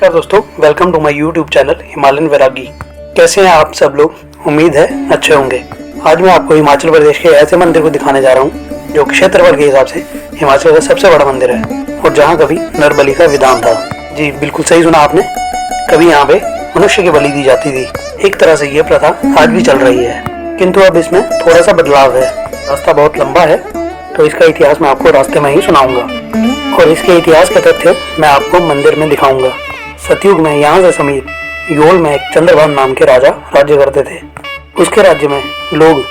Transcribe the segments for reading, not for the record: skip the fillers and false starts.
नमस्कार दोस्तों, welcome to my YouTube channel Himalayan Vairagi. कैसे हैं आप सब लोग? उम्मीद है अच्छे होंगे। आज मैं आपको हिमाचल प्रदेश के ऐसे मंदिर को दिखाने जा रहा हूं जो क्षेत्रफल के हिसाब से हिमाचल का सबसे बड़ा मंदिर है और जहां कभी नर बलि का विधान था। जी बिल्कुल सही सुना आपने, कभी यहाँ पे मनुष्य की बलि दी जाती थी। एक तरह से ये प्रथा आज भी चल रही है, किंतु अब इसमें थोड़ा सा बदलाव है। रास्ता बहुत लंबा है तो इसका इतिहास मैं आपको रास्ते में ही सुनाऊंगा और इसके इतिहास के तथ्य मैं आपको मंदिर में दिखाऊंगा। सतयुग में यहाँ से समीप योल में एक चंद्रभान नाम के राजा राज्य करते थे। उसके राज्य में लोग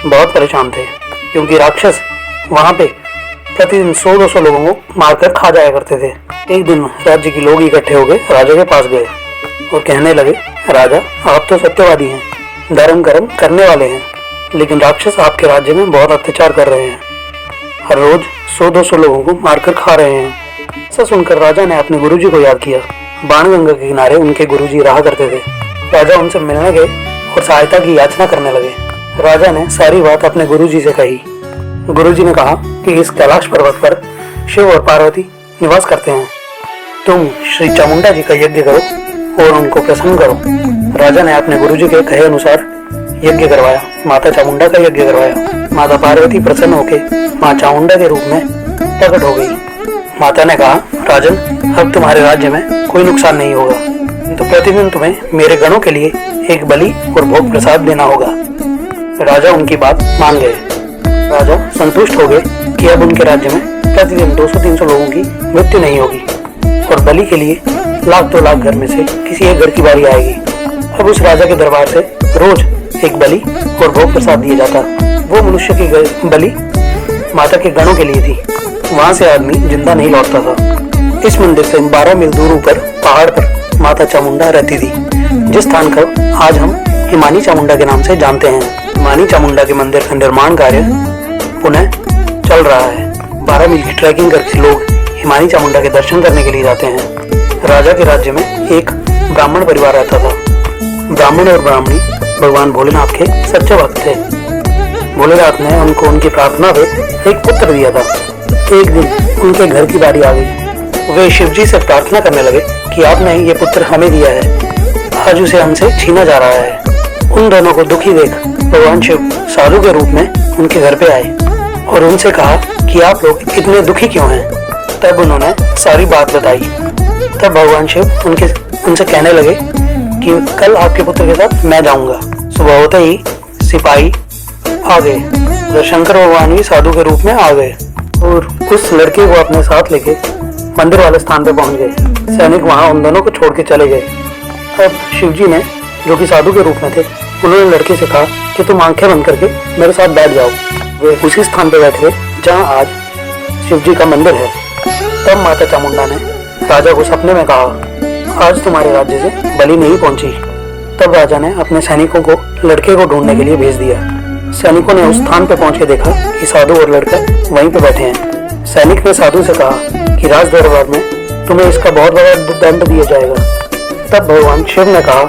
बहुत परेशान थे क्योंकि राक्षस वहाँ पे प्रतिदिन 100-200 लोगों को मारकर खा जाया करते थे। एक दिन राज्य के लोग इकट्ठे हो गए, राजा के पास गए और कहने लगे, राजा आप तो सत्यवादी हैं, धर्म कर्म करने वाले हैं, लेकिन राक्षस आपके राज्य में बहुत अत्याचार कर रहे हैं, हर रोज 100-200 लोगों को मारकर खा रहे हैं। ऐसा सुनकर राजा ने अपने गुरुजी को याद किया। बाणगंगा के किनारे उनके गुरुजी रहा करते थे। राजा उनसे मिलने गए और सहायता की याचना करने लगे। राजा ने सारी बात अपने गुरुजी से कही। गुरुजी ने कहा कि इस कैलाश पर्वत पर शिव और पार्वती निवास करते हैं, तुम श्री चामुंडा जी का यज्ञ करो और उनको प्रसन्न करो। राजा ने अपने गुरुजी के कहे अनुसार यज्ञ करवाया, माता चामुंडा का यज्ञ करवाया। माता पार्वती प्रसन्न होकर माँ चामुंडा के रूप में प्रकट हो गई। माता ने कहा, राजन अब तुम्हारे राज्य में कोई नुकसान नहीं होगा, तो प्रतिदिन तुम्हें मेरे गणों के लिए एक बलि और भोग प्रसाद देना होगा। राजा उनकी बात मान गए। राजा संतुष्ट हो गए कि अब उनके राज्य में प्रतिदिन 200-300 लोगों की मृत्यु नहीं होगी और बलि के लिए 1,00,000-2 लाख घर में से किसी एक घर की बारी आएगी। अब उस राजा के दरबार से रोज एक बलि और भोग प्रसाद दिया जाता। वो मनुष्य की बलि माता के गणों के लिए थी। वहाँ से आदमी जिंदा नहीं लौटता था। इस मंदिर से 12 मील दूर ऊपर पहाड़ पर माता चामुंडा रहती थी, जिस स्थान को आज हम हिमानी चामुंडा के नाम से जानते हैं। हिमानी चामुंडा के मंदिर का निर्माण कार्य पुनः चल रहा है। 12 मील की ट्रैकिंग करके लोग हिमानी चामुंडा के दर्शन करने के लिए जाते हैं। राजा के राज्य में एक ब्राह्मण परिवार रहता था। ब्राह्मण और ब्राह्मणी भगवान भोलेनाथ के सच्चे भक्त थे। भोलेनाथ ने उनको उनकी प्रार्थना पे एक पुत्र दिया था। एक दिन उनके घर की बारी आ गई। वे शिव जी से प्रार्थना करने लगे कि आपने ये पुत्र हमें दिया है, आज उसे हमसे छीना जा रहा है। उन दोनों को दुखी देख भगवान शिव साधु के रूप में उनके घर पे आए और उनसे कहा कि आप लोग इतने दुखी क्यों हैं। तब उन्होंने सारी बात बताई। तब भगवान शिव उनसे कहने लगे कि कल आपके पुत्र के साथ मैं जाऊंगा। सुबह होते ही सिपाही आ गए। शंकर भगवान भी साधु के रूप में आ गए और उस लड़के को अपने साथ लेके मंदिर वाले स्थान पे पहुंच गए। सैनिक वहां उन दोनों को छोड़ के चले गए। अब शिवजी ने, जो कि साधु के रूप में थे, उन्होंने लड़के से कहा कि तुम आंखें बंद करके मेरे साथ बैठ जाओ। वे उसी स्थान पे बैठ गए जहाँ आज शिवजी का मंदिर है। तब माता चामुंडा ने राजा को सपने में कहा, आज तुम्हारे राज्य से बलि नहीं पहुंची। तब राजा ने अपने सैनिकों को लड़के को ढूंढने के लिए भेज दिया। सैनिकों ने उस स्थान पर पहुंच के देखा कि साधु और लड़का वहीं पे बैठे हैं। सैनिक ने साधु से कहा कि राज दरबार में तुम्हें इसका बहुत बड़ा दंड दिया जाएगा। तब भगवान शिव ने कहा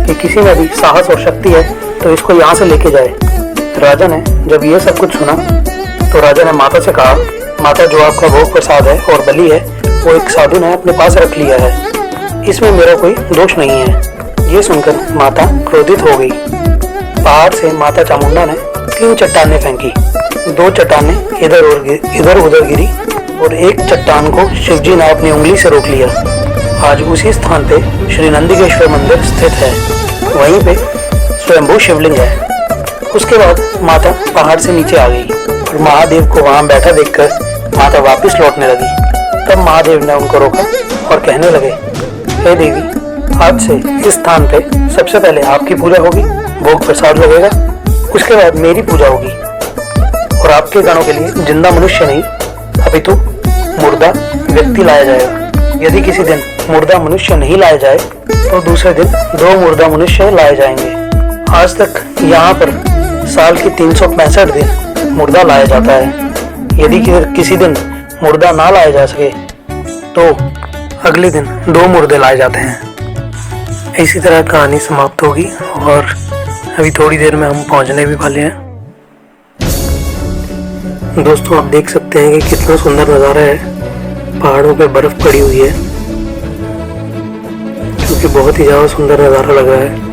कि किसी में भी साहस और शक्ति है तो इसको यहाँ से लेके जाए। राजा ने जब ये सब कुछ सुना तो राजा ने माता से कहा, माता जो आपका भोग प्रसाद है और बलि है वो एक साधु ने अपने पास रख लिया है, इसमें मेरा कोई दोष नहीं है। ये सुनकर माता क्रोधित हो गई। पहाड़ से माता चामुंडा ने 3 चट्टानें फेंकी। 2 चट्टानें इधर उधर गिरी और एक चट्टान को शिवजी ने अपनी उंगली से रोक लिया। आज उसी स्थान पे श्री नंदिकेश्वर मंदिर स्थित है। वहीं पे स्वयंभू शिवलिंग है। उसके बाद माता पहाड़ से नीचे आ गई और महादेव को वहां बैठा देखकर माता वापस लौटने लगी। तब महादेव ने उनको रोका और कहने लगे, हे देवी, आज से इस स्थान पे सबसे पहले आपकी पूजा होगी, भोग प्रसाद लगेगा, उसके बाद मेरी पूजा होगी और आपके गणों के लिए जिंदा मनुष्य नहीं अपितु मुर्दा व्यक्ति लाया जाएगा। यदि किसी दिन मुर्दा मनुष्य नहीं लाया जाए तो दूसरे दिन 2 मुर्दा मनुष्य लाए जाएंगे। आज तक यहाँ पर साल के 365 दिन मुर्दा लाया जाता है। यदि किसी दिन मुर्दा ना लाया जा सके तो अगले दिन 2 मुर्दे लाए जाते हैं। इसी तरह कहानी समाप्त होगी और अभी थोड़ी देर में हम पहुंचने भी वाले हैं। दोस्तों आप देख सकते हैं कि कितना सुंदर नज़ारा है। पहाड़ों पे बर्फ पड़ी हुई है। कि बहुत ही ज़्यादा सुंदर नज़ारा लग रहा है।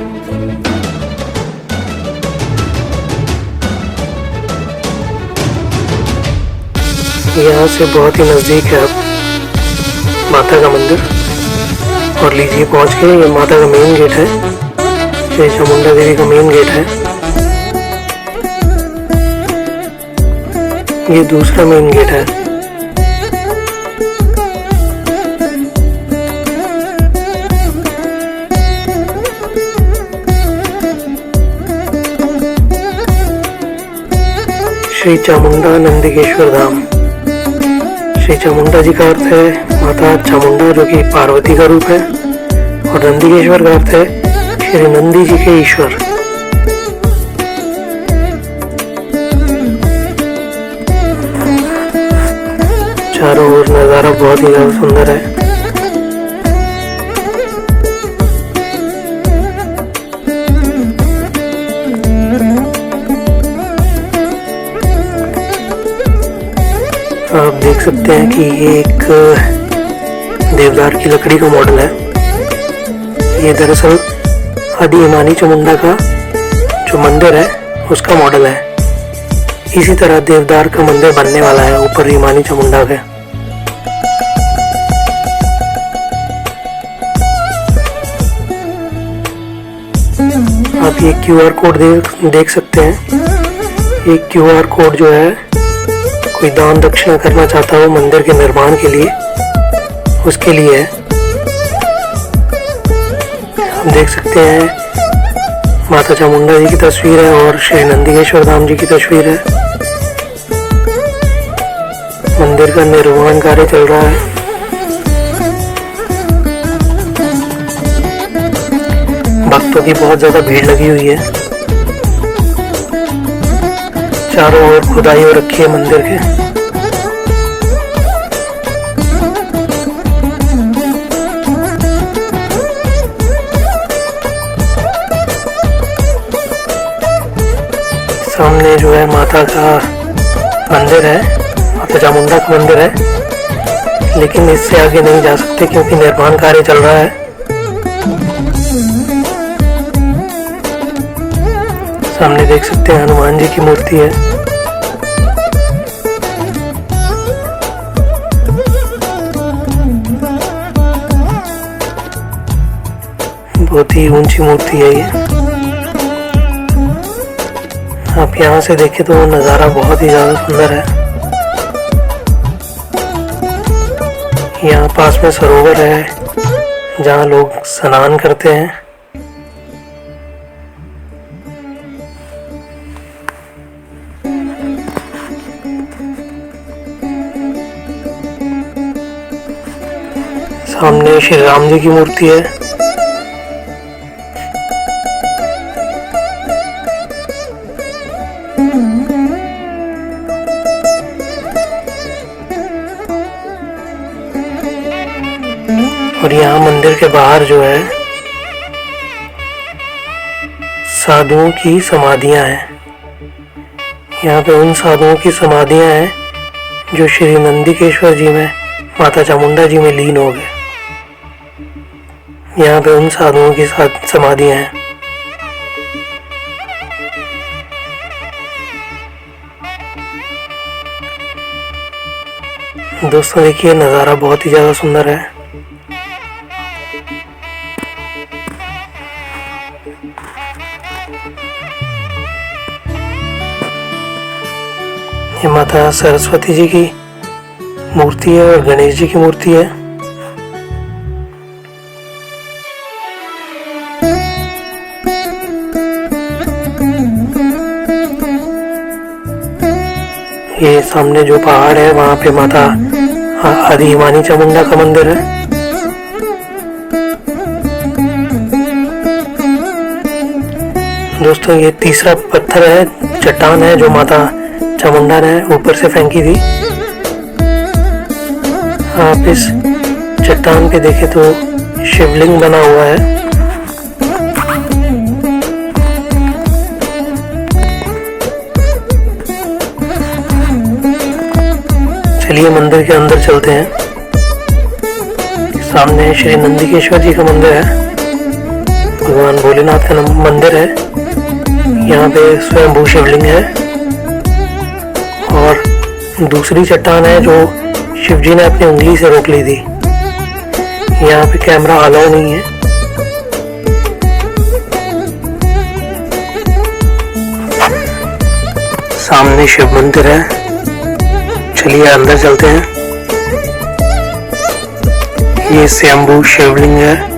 यहाँ से बहुत ही नज़दीक है अब माता का मंदिर। और लीजिए पहुँच के, ये माता का मेन गेट है, श्री चामुंडा देवी का मेन गेट है। ये दूसरा मेन गेट है। श्री चामुंडा नंदिकेश्वर धाम। श्री चामुंडा जी का अर्थ है माता चामुंडा, जो कि पार्वती का रूप है, और नंदिकेश्वर का अर्थ है श्री नंदी जी के ईश्वर। चारों ओर नज़ारा बहुत ही ज़्यादा सुंदर है। आप देख सकते हैं कि ये एक देवदार की लकड़ी का मॉडल है। ये दरअसल आदि हिमानी चामुंडा का जो मंदिर है उसका मॉडल है। इसी तरह देवदार का मंदिर बनने वाला है ऊपर हिमानी चामुंडा के। आप ये QR कोड देख सकते हैं। ये QR कोड जो है, कोई दान दक्षिणा करना चाहता हो मंदिर के निर्माण के लिए, उसके लिए है। आप देख सकते हैं माता चामुंडा जी की तस्वीर है और श्री नंदिकेश्वर धाम जी की तस्वीर है। मंदिर का निर्माण कार्य चल रहा है। भक्तों की बहुत ज्यादा भीड़ लगी हुई है। चारों ओर खुदाई हो रखी है मंदिर के। सामने जो है माता का मंदिर है, माता चामुंडा का मंदिर है, लेकिन इससे आगे नहीं जा सकते क्योंकि निर्माण कार्य चल रहा है। सामने देख सकते हैं हनुमान जी की मूर्ति है। बहुत ही ऊंची मूर्ति है ये। आप यहाँ से देखें तो नज़ारा बहुत ही ज़्यादा सुंदर है। यहाँ पास में सरोवर है जहाँ लोग स्नान करते हैं। सामने श्री राम जी की मूर्ति है। और यहाँ मंदिर के बाहर जो है साधुओं की समाधियां हैं। यहाँ पे उन साधुओं की समाधियां हैं जो श्री नंदिकेश्वर जी में, माता चामुंडा जी में लीन हो गए। यहाँ पे उन साधुओं की समाधियां हैं। दोस्तों देखिए नज़ारा बहुत ही ज़्यादा सुंदर है। ये माता सरस्वती जी की मूर्ति है और गणेश जी की मूर्ति है। ये सामने जो पहाड़ है वहाँ पे माता आदि हिमानी चामुंडा का मंदिर है। दोस्तों ये तीसरा पत्थर है, चट्टान है जो माता चामुंडा ने ऊपर से फेंकी थी। आप इस चट्टान पे देखें तो शिवलिंग बना हुआ है। चलिए मंदिर के अंदर चलते हैं। सामने श्री नंदिकेश्वर जी का मंदिर है। भगवान भोलेनाथ का मंदिर है। यहाँ पे स्वयंभू शिवलिंग है और दूसरी चट्टान है जो शिवजी ने अपनी उंगली से रोक ली थी। यहाँ पे कैमरा अलाउ नहीं है। सामने शिव मंदिर है। चलिए अंदर चलते हैं। ये स्वयंभू शिवलिंग है।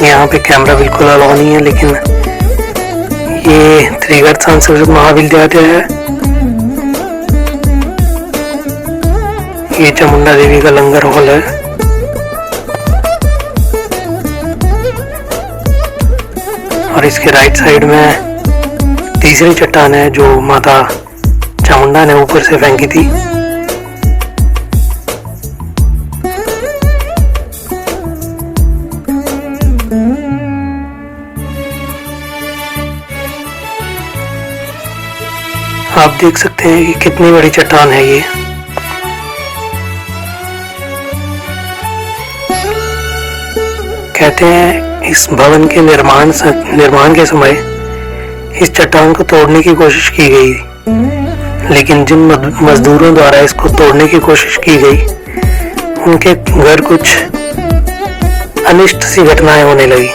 यहाँ पे कैमरा बिल्कुल अलाउ नहीं है, लेकिन ये त्रिगर्त सांस्कृतिक महाविद्यालय है। ये चामुंडा देवी का लंगर हॉल है। और इसके राइट साइड में तीसरी चट्टान है जो माता चामुंडा ने ऊपर से फेंकी थी। आप देख सकते हैं कि कितनी बड़ी चट्टान है ये। कहते हैं इस भवन के निर्माण के समय इस चट्टान को तोड़ने की कोशिश की गई, लेकिन जिन मजदूरों द्वारा इसको तोड़ने की कोशिश की गई उनके घर कुछ अनिष्ट सी घटनाएं होने लगी,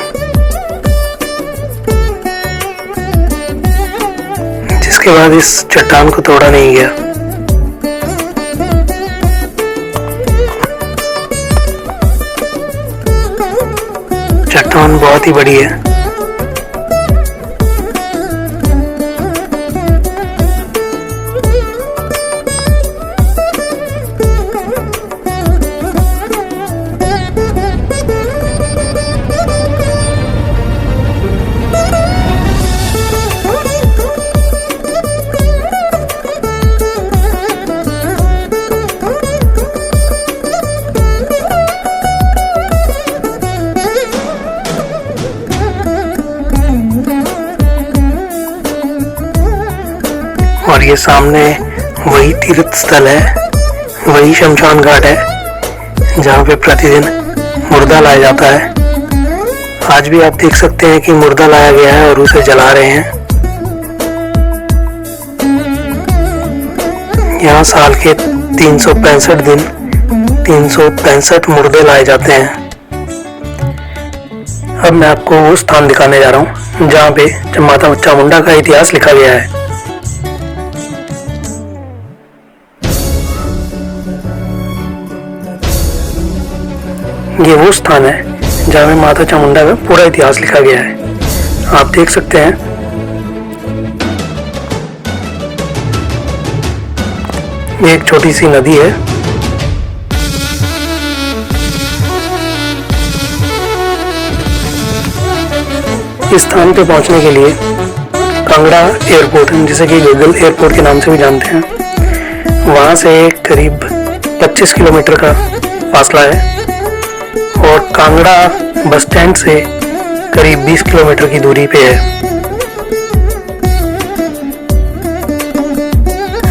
जिसके बाद इस चट्टान को तोड़ा नहीं गया। चट्टान बहुत ही बड़ी है। और ये सामने वही तीर्थ स्थल है, वही शमशान घाट है जहाँ पे प्रतिदिन मुर्दा लाया जाता है। आज भी आप देख सकते हैं कि मुर्दा लाया गया है और उसे जला रहे हैं। यहाँ साल के 365 दिन 365 मुर्दे लाए जाते हैं। अब मैं आपको वो स्थान दिखाने जा रहा हूँ जहाँ पे माता चामुंडा का इतिहास लिखा गया है। ये वो स्थान है जहाँ में माता चामुंडा का पूरा इतिहास लिखा गया है। आप देख सकते हैं ये एक छोटी सी नदी है। इस स्थान पे पहुंचने के लिए कांगड़ा एयरपोर्ट, जिसे कि गूगल एयरपोर्ट के नाम से भी जानते हैं, वहां से करीब 25 किलोमीटर का फासला है और कांगड़ा बस स्टैंड से करीब 20 किलोमीटर की दूरी पे है।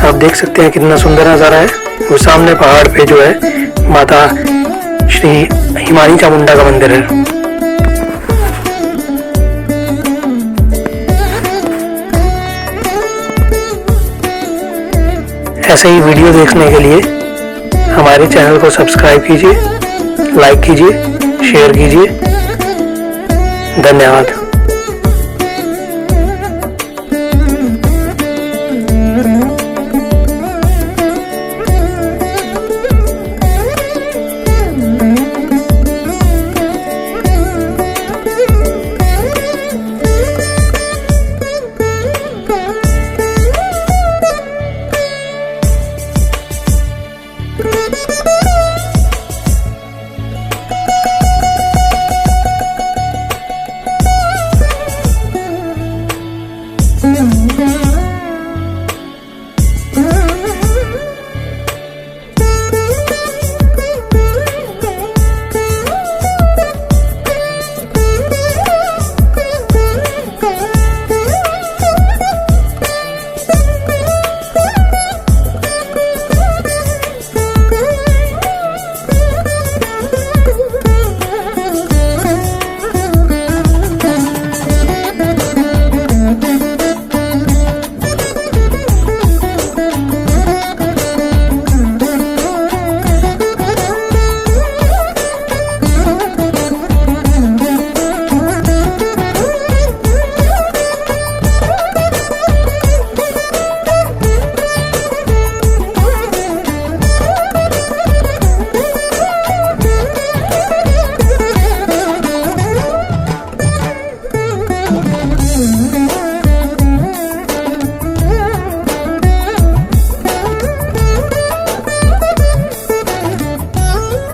आप देख सकते हैं कितना सुंदर नज़ारा है। वो सामने पहाड़ पे जो है माता श्री हिमानी चामुंडा का मंदिर है। ऐसे ही वीडियो देखने के लिए हमारे चैनल को सब्सक्राइब कीजिए, लाइक कीजिए, शेयर कीजिए। धन्यवाद।